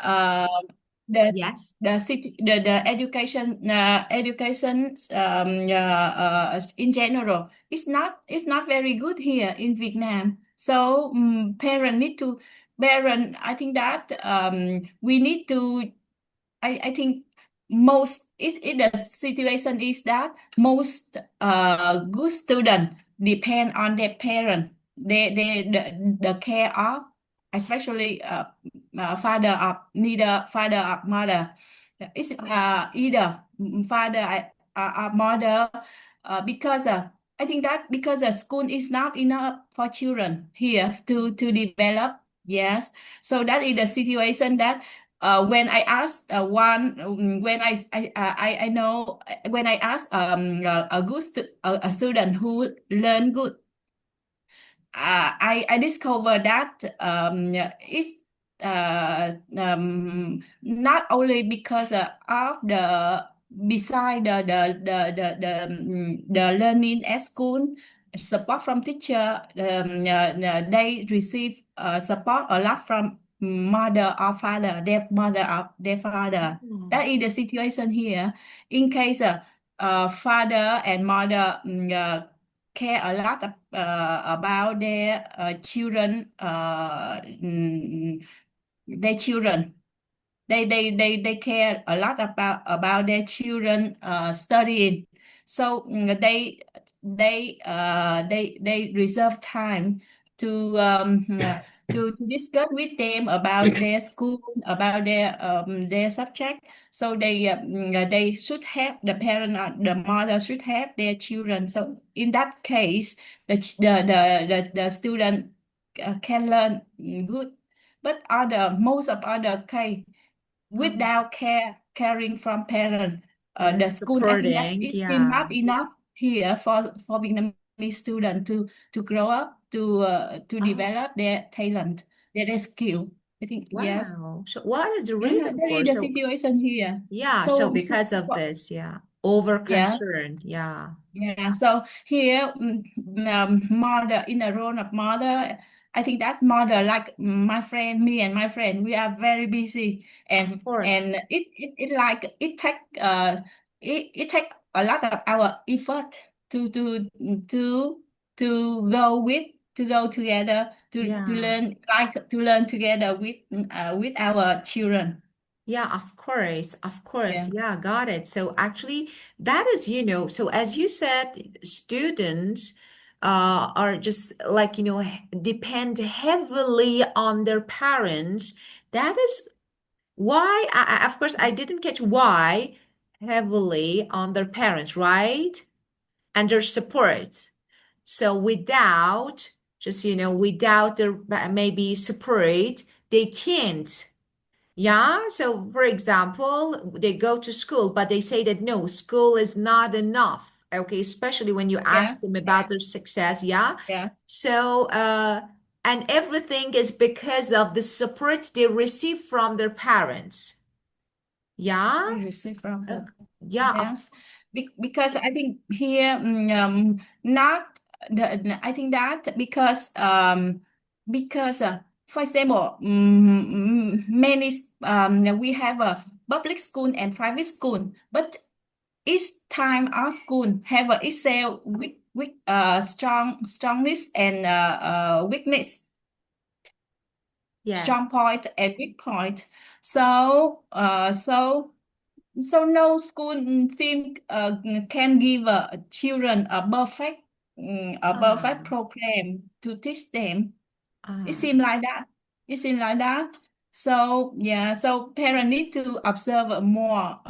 uh, the Yes. the education in general is not very good here in Vietnam. So parent need to parent. I think that we need to. I think most the situation is that most good student depend on their parent. The care of, especially father of neither father or mother. It's either father or mother, because I think that because the school is not enough for children here to develop. Yes, so that is the situation that when I asked when I know when I asked a student who learn good, I discovered that it's not only because of the beside the learning at school, support from teacher, they receive support a lot from mother or father, their mother or their father. Oh, That is the situation here. In case father and mother care a lot about children, their children. They care a lot about their children studying. So they reserve time to to discuss with them about their school, about their subject. So they should have the parent or the mother should have their children. So in that case, the student can learn good. But other most of other case, oh, without caring from parent, yeah, the school, I think that supporting. is still Yeah. not enough here for Vietnamese students to grow up, to Oh, develop their talent, their skill. I think yes. wow. So what is the Yeah, reason that for? is the So situation here. yeah, so So because of this, yeah, over yes. concerned. Yeah. Yeah, so here, mother in a role of mother, I think that mother, like my friend, me and my friend, we are very busy, Of course. and it like it take a lot of our effort to to go with to go together to Yeah. learn, like to learn together with our children. Yeah, of course. Of course. Yeah. Yeah, got it. So actually, that is, so as you said, students are just like, depend heavily on their parents. That is why, of course, I didn't catch why heavily on their parents, right? And their support. So without, just, without their maybe support, they can't. Yeah, so for example, they go to school, but they say that no, school is not enough. Okay, especially when you Yeah. ask them about their success. Yeah. Yeah. So, and everything is because of the support they receive from their parents. Yeah. We receive from Uh, the yeah, of yes. Because I think here, not I think that because for example, many we have a public school and private school, but each time our school have a excel with strongness and weakness, yeah. strong point and weak point. So so no school seem can give children a perfect Ah, program to teach them. It ah, seems like that. It seems like that. So yeah, so parents need to observe more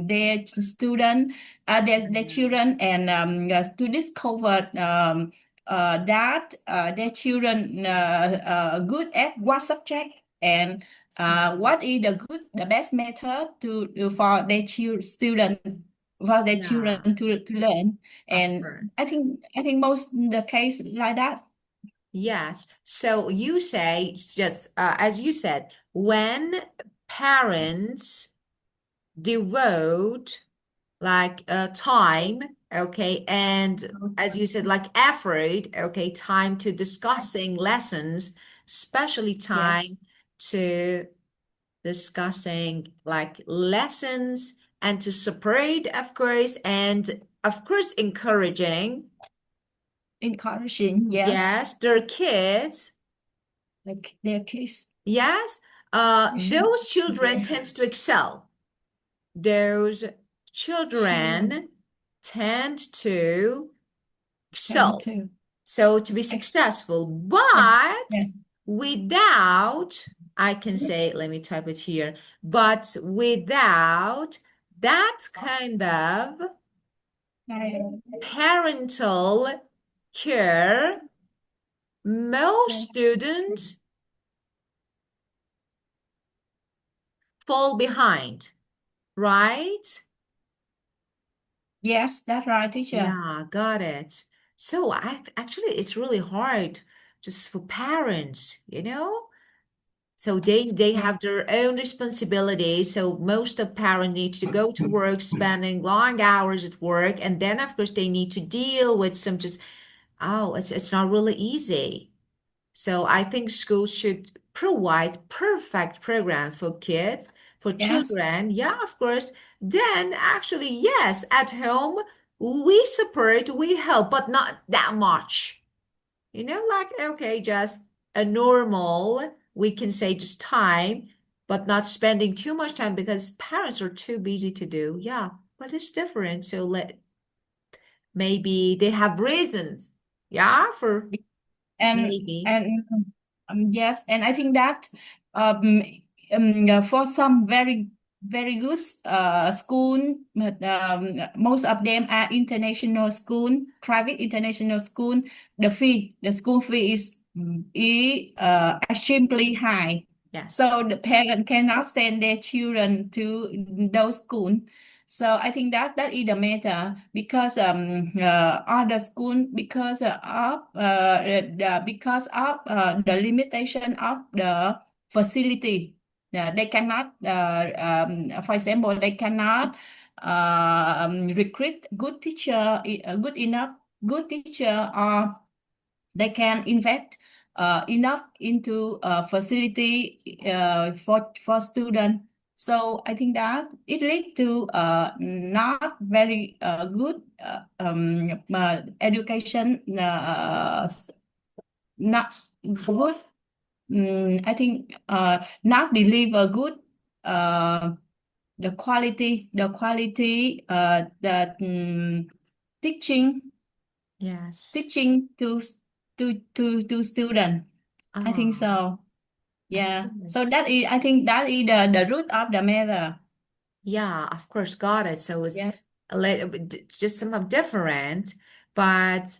their student, their yeah. children, and to discover that their children good at what subject, and what is the best method for their student, for their children Yeah, to learn. of And course. I think most the case like that. Yes. So you say, it's just as you said, when parents devote like time, okay, and as you said, like effort, okay, time to discussing lessons, especially Yeah. time to discussing like lessons and to separate, of course, and of course, encouraging, yes, yes, their kids. like their kids. Yes, those children tends to excel. Those Children children tend to tend excel. to So to be ex successful, yeah, but yeah, without, I can say, let me type it here, but without that kind of yeah, parental care, most students fall behind, right? yes, that's right, teacher. Yeah, got it. So actually, it's really hard just for parents, you know? So they Yeah, have their own responsibilities. So most of parents need to go to work, spending long hours at work, and then of course they need to deal with some just, oh, it's not really easy. So I think schools should provide perfect program for kids, for yes, children. Yeah, of course. Then actually, yes, at home we support, we help, but not that much. Like, okay, just a normal, we can say just time, but not spending too much time because parents are too busy to do. Yeah, but it's different. So maybe they have reasons. Yeah, for and maybe. and yes, and I think that um, for some very good school, but most of them are international school, private international school. The school fee is extremely high, Yes. so the parent cannot send their children to those schools. So I think that is the matter because other school because of the limitation of the facility. They cannot for example they cannot recruit good teacher good enough good teacher, or they can invest enough into facility for students. So I think that it leads to not very good education, not good. I think not deliver good uh, the teaching Yes. teaching to student. I think Ah, so. of Yeah. So course. that is, I think that is the root of the matter. Yeah, of course, got it. So it's Yes. a little bit just somewhat different, but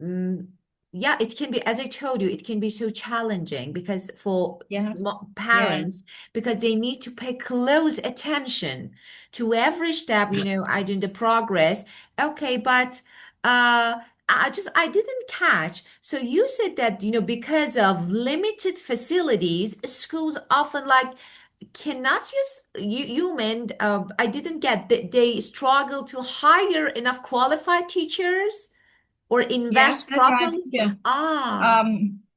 Mm, yeah, it can be, as I told you, it can be so challenging because for Yes. Yeah. parents, because they need to pay close attention to every step, I do the progress. Okay, but I didn't catch. So you said that, because of limited facilities, schools often like cannot just you meant I didn't get that they struggle to hire enough qualified teachers or Yes, invest that's right. properly? Yeah. Ah,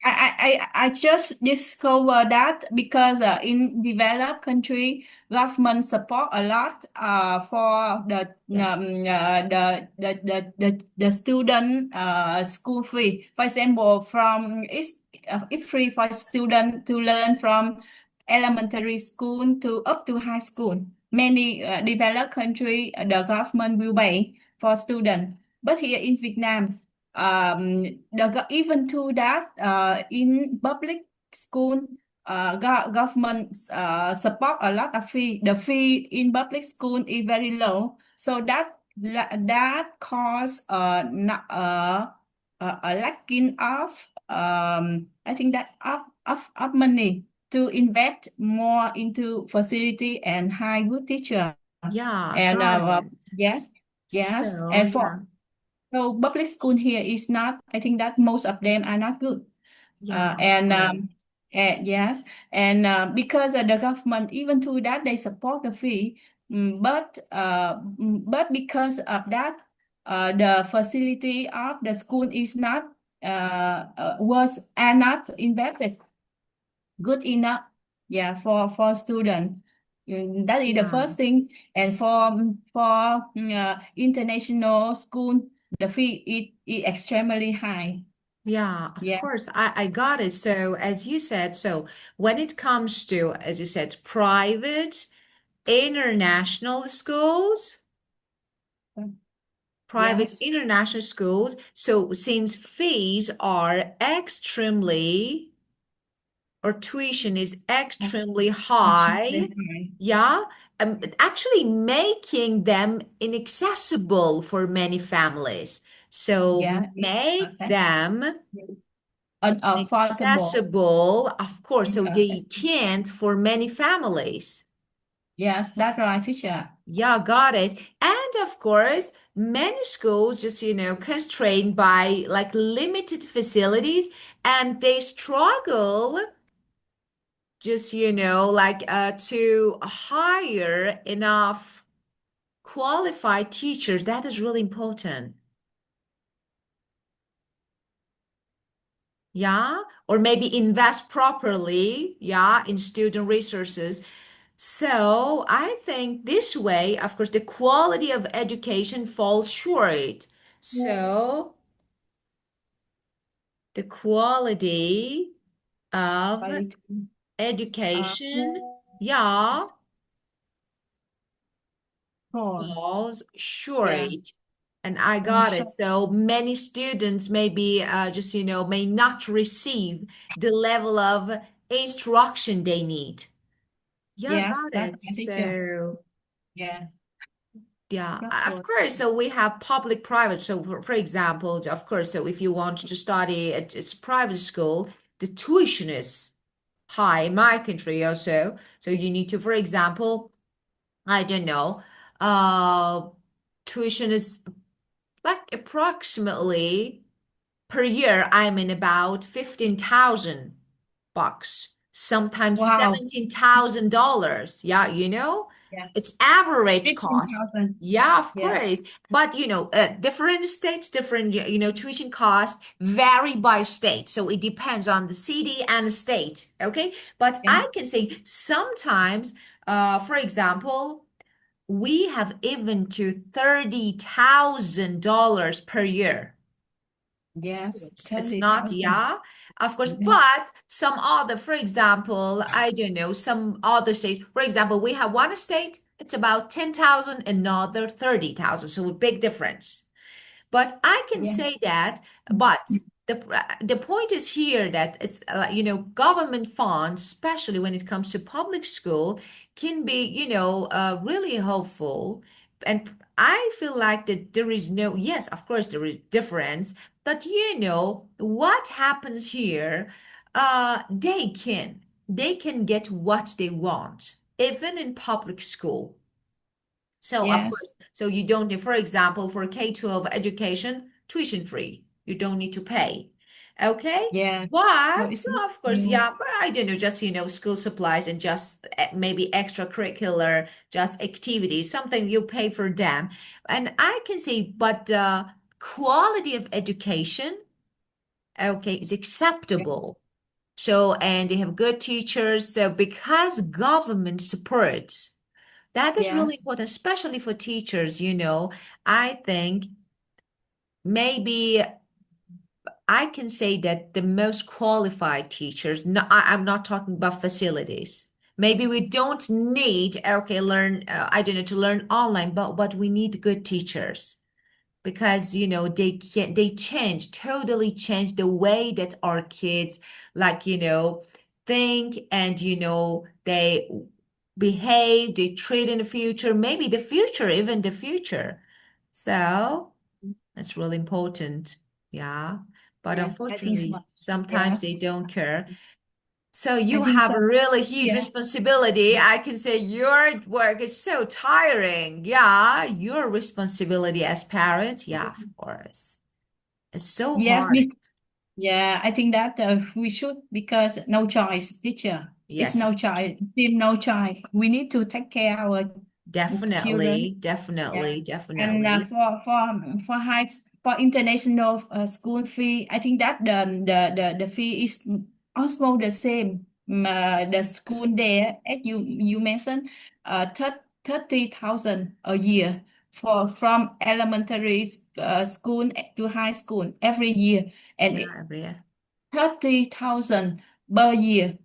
I just discovered that because in developed country, government support a lot for yes. the student school fee. For example, it's free for student to learn from elementary school to up to high school. Many developed country, the government will pay for student. But here in Vietnam, even to that in public school, government support a lot of fee. The fee in public school is very low, so that cause not, a lacking of I think that of money to invest more into facility and high good teacher. Yeah, And got it. yes, yes, So, and for yeah, so public school here is not, I think that most of them are not good. yeah, And got it. yes, and because the government, even to that, they support the fee, but because of that, the facility of the school is not was are not invested good enough. yeah, for student. That is the Yeah. first thing. And for international school, the fee is extremely high. Yeah, of Yeah. course. I got it. So, as you said, so when it comes to, as you said, private, international schools, private, Yes. international schools, so since fees are extremely, or tuition is extremely high, Extremely high. yeah, actually making them inaccessible for many families. So Yeah, it's make them unaffordable. accessible, of course, so Yeah. they can't for many families. Yes, that's right, teacher. Yeah, got it. And of course, many schools just, constrained by like limited facilities and they struggle just, to hire enough qualified teachers. That is really important. Yeah, or maybe invest properly, yeah, in student resources. So I think this way, of course, the quality of education falls short. So the quality of Quality. Uh, education, yeah, Four. falls Yeah. short. And I For got it. sure. So many students maybe just, may not receive the level of instruction they need. Yeah, Yes, got that's it. right, teacher. So, Yeah. yeah, That's of good. course. So we have public private. So for example, of course, so if you want to study at it's private school, the tuition is high in my country also. So you need to, for example, I don't know, uh, tuition is like approximately per year, I'm in about 15,000 bucks, sometimes Wow. $17,000. Yeah, Yeah. it's average cost. 15,000. Yeah, of Yeah. course. But different states, different tuition costs vary by state. So it depends on the city and the state. Okay, but I Yes. can say sometimes, for example, we have even to $30,000 per year. So Yes. it's not, 30,000. yeah, of course, Yeah. but some other, for example, I don't know, some other state, for example, we have one state, it's about 10,000, another 30,000. So a big difference. But I can Yeah. say that, but the point is here that it's government funds, especially when it comes to public school, can be really helpful. And I feel like that there is no, yes, of course there is difference, but what happens here, they can get what they want, even in public school. So of Yes. course, so you don't need, for example, for K-12 education, tuition free. You don't need to pay. Okay? Yeah. So But it's of course, new. yeah, but I don't know, just school supplies and just maybe extracurricular, just activities, something you pay for them. And I can say, but the quality of education, okay, is Yeah. acceptable. So, and they have good teachers. So because government supports, that is really Yes. important, especially for teachers, I think maybe I can say that the most qualified teachers, no, I'm not talking about facilities. Maybe we don't need, okay, I don't know, to learn online, but we need good teachers because they totally change the way that our kids like think and they behave, they treat in the future, maybe the future, even the future. So that's really important. Yeah, but Yeah. I think so. unfortunately sometimes Yes. they don't care. So I you think have so. a really huge Yeah. responsibility. I can say your work is so tiring. Yeah, your responsibility as parents. Yeah, of course. It's so Yes. hard. Yeah. I think that we should because no choice, teacher. It's Yes, no choice. Still no choice. We need to take care our children. definitely, Yeah, definitely, and definitely. for high for international school fee, I think that the fee is also the same. the school there, as you mentioned, 30,000 a year for from elementary school to high school every year, and Yeah, every year. 30,000 per year.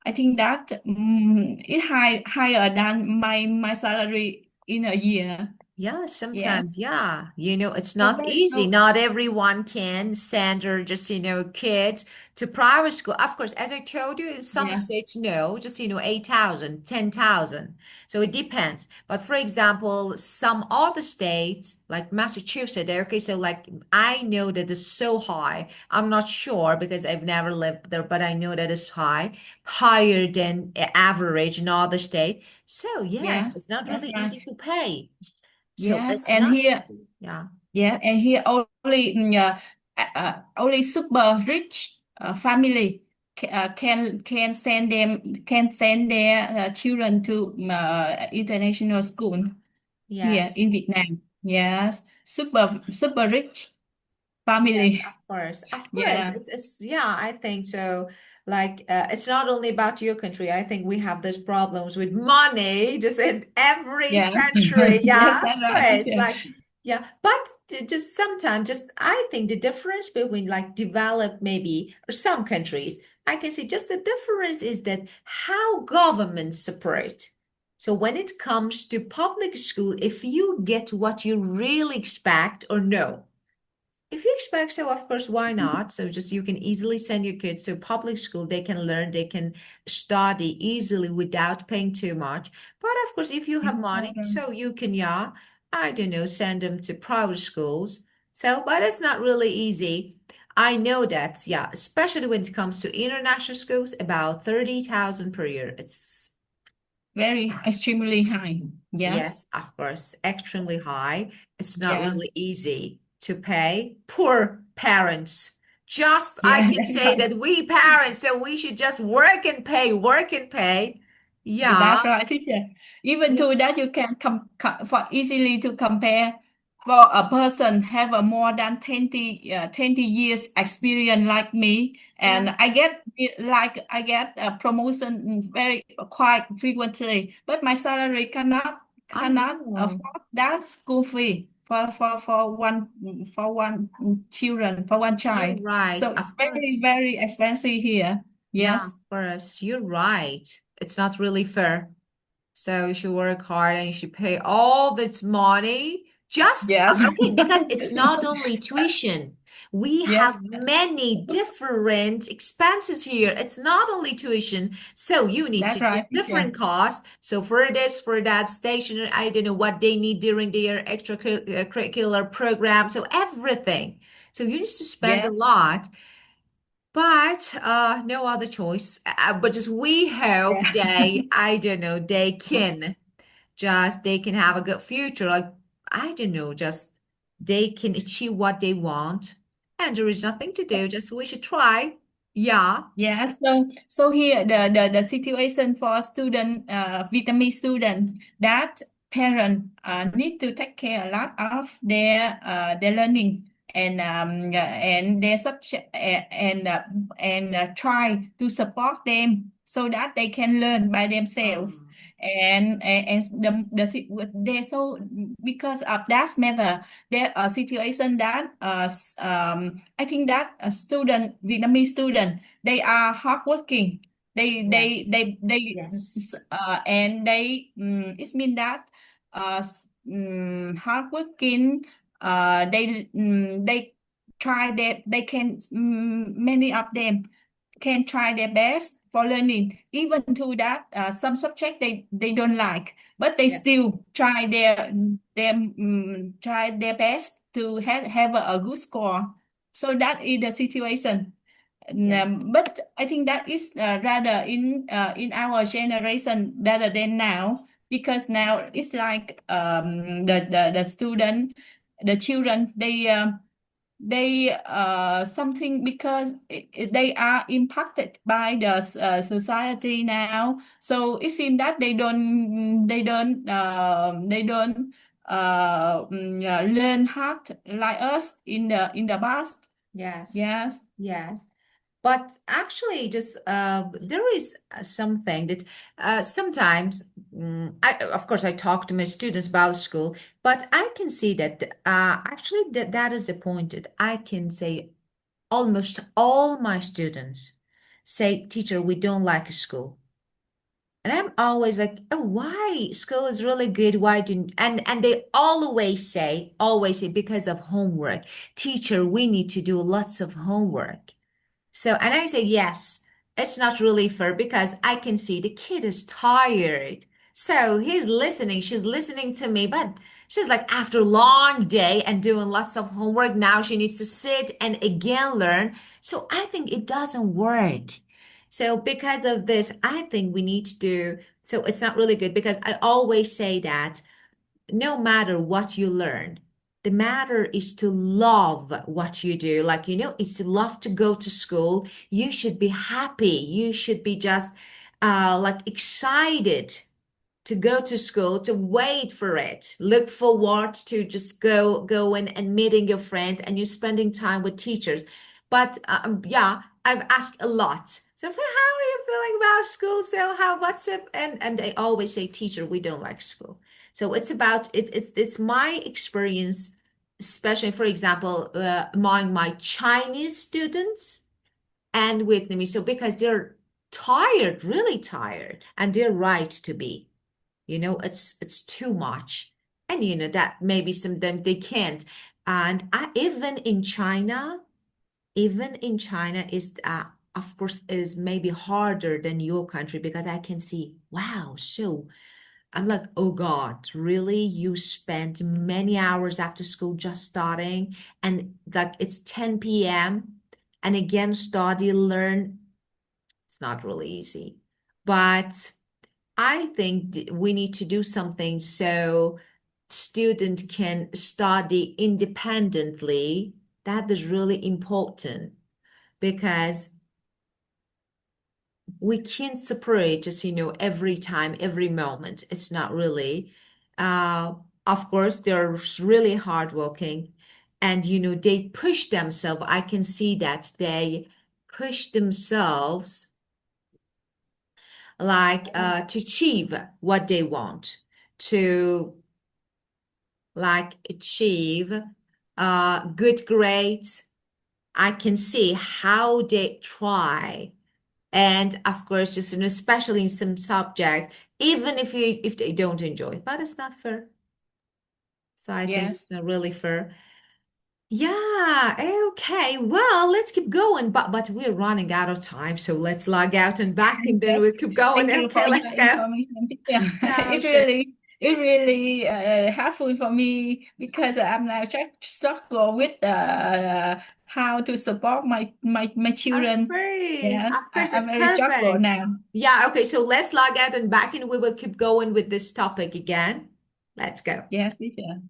I think that is higher than my salary in a year. Yeah, sometimes, Yes. yeah. It's So not very easy. so Not everyone can send their just, kids to private school. Of course, as I told you, in some yeah, states, no, just, 8,000, 10,000. So it depends. But for example, some other states, like Massachusetts, okay, so like I know that it's so high. I'm not sure because I've never lived there, but I know that it's higher than average in other states. So yes, yeah, it's not that's really right. easy to pay. So Yes, it's and not here, simple. Yeah. yeah, and here only super rich family can send their children to international school here Yes. in Vietnam. Yes, super rich Yes, family. of course. Of course. Yeah, It's yeah, I think so. Like it's not only about your country. I think we have these problems with money just in every yeah, country. yes, Yeah, of that's right. course. Yeah, Like yeah, but just sometimes just I think the difference between like developed maybe or some countries, I can see just the difference is that how governments support. So when it comes to public school, if you get what you really expect or no. If you expect so, of course, why not? So just you can easily send your kids to public school. They can learn, they can study easily without paying too much. But of course, if you have yes, that's money, right. so you can, yeah, I don't know, send them to private schools. So, but it's not really easy. I know that, yeah, especially when it comes to international schools, about 30,000 per year. It's Very extremely high. Yes, Yes, of course, extremely high. It's not yeah, really easy to pay. Poor parents. Just I yeah, can that's say right. that we parents, so we should just work and pay, work and pay. Yeah, That's right, teacher. Even yeah, to that, you can for easily to compare for a person have a more than 20 years experience like me, and yes, I get a promotion very quite frequently, but my salary I cannot know. afford that school fee for one children for one You're child. right, So it's of very course. very expensive here. Yeah, of Yes, course. You're right. It's not really fair. So you should work hard and you should pay all this money. Just yes. okay, because it's not only tuition. We have Yes, many different expenses here. It's not only tuition. So you need that's to right, just teacher. different costs. So for this, for that station, I don't know what they need during their extracurricular program. So everything. So you need to spend a Yes, lot. But no other choice. But just we hope yeah, I don't know, they can have a good future. Like, I don't know, just they can achieve what they want. And there is nothing to do, just we should try. Yeah. yeah. So here the situation for student, Vietnamese student, that parent need to take care a lot of their learning and their subject and try to support them so that they can learn by themselves. Oh, And they so because of that matter, there are situation that I think that a student, Vietnamese student, they are hardworking. yes, They yes, and they it means that hardworking. They try their they can many of them can try their best for learning, even to that some subject they don't like, but they yes, still try their best to have a good score. So that is the situation. yes, But I think that is rather in our generation rather than now, because now it's like the student, the children, they something because they are impacted by the society now. So it seems that they don't learn hard like us in the past. yes, Yes. yes. But actually, just there is something that sometimes, of course, I talk to my students about school, but I can see that actually that is the point that I can say almost all my students say, teacher, we don't like school. And I'm always like, oh, why? School is really good. Why didn't and they always say because of homework. Teacher, we need to do lots of homework. So, and I say, yes, it's not really fair because I can see the kid is tired. So he's listening, she's listening to me, but she's like, after a long day and doing lots of homework, now she needs to sit and again learn. So I think it doesn't work. So because of this, I think we need to, so it's not really good because I always say that no matter what you learn, the matter is to love what you do. Like, it's to love to go to school. You should be happy. You should be just like excited to go to school, to wait for it, look forward to just go in and meeting your friends and you spending time with teachers. But yeah, I've asked a lot. So, how are you feeling about school? So, what's up? And they always say, teacher, we don't like school. So it's about it's my experience, especially for example, among my Chinese students and Vietnamese. So because they're tired, really tired, and they're right to be. It's too much. And that maybe some of them they can't. And even in China is of course is maybe harder than your country because I can see, wow, so I'm like, oh God, really? You spent many hours after school just studying, and like it's 10 p.m. and again study, learn. It's not really easy. But I think we need to do something so student can study independently. That is really important because we can't separate just, every time, every moment. It's not really. Uh, of course, they're really hardworking and, they push themselves. I can see that they push themselves like to achieve what they want, to like achieve good grades. I can see how they try. And of course, just especially in some subject, even if they don't enjoy it, but it's not fair. So I think Yes. it's not really fair. Yeah, okay. Well, let's keep going, but we're running out of time, so let's log out and back, and then Yes. we keep going. Thank you Okay, for your let's go. information. Yeah, Okay. it really helpful for me because I'm now just struggle with how to support my children. Yes, Of course, I'm it's very struggle perfect. now. Yeah, okay, so let's log out and back, and we will keep going with this topic again. Let's go. Yes, teacher.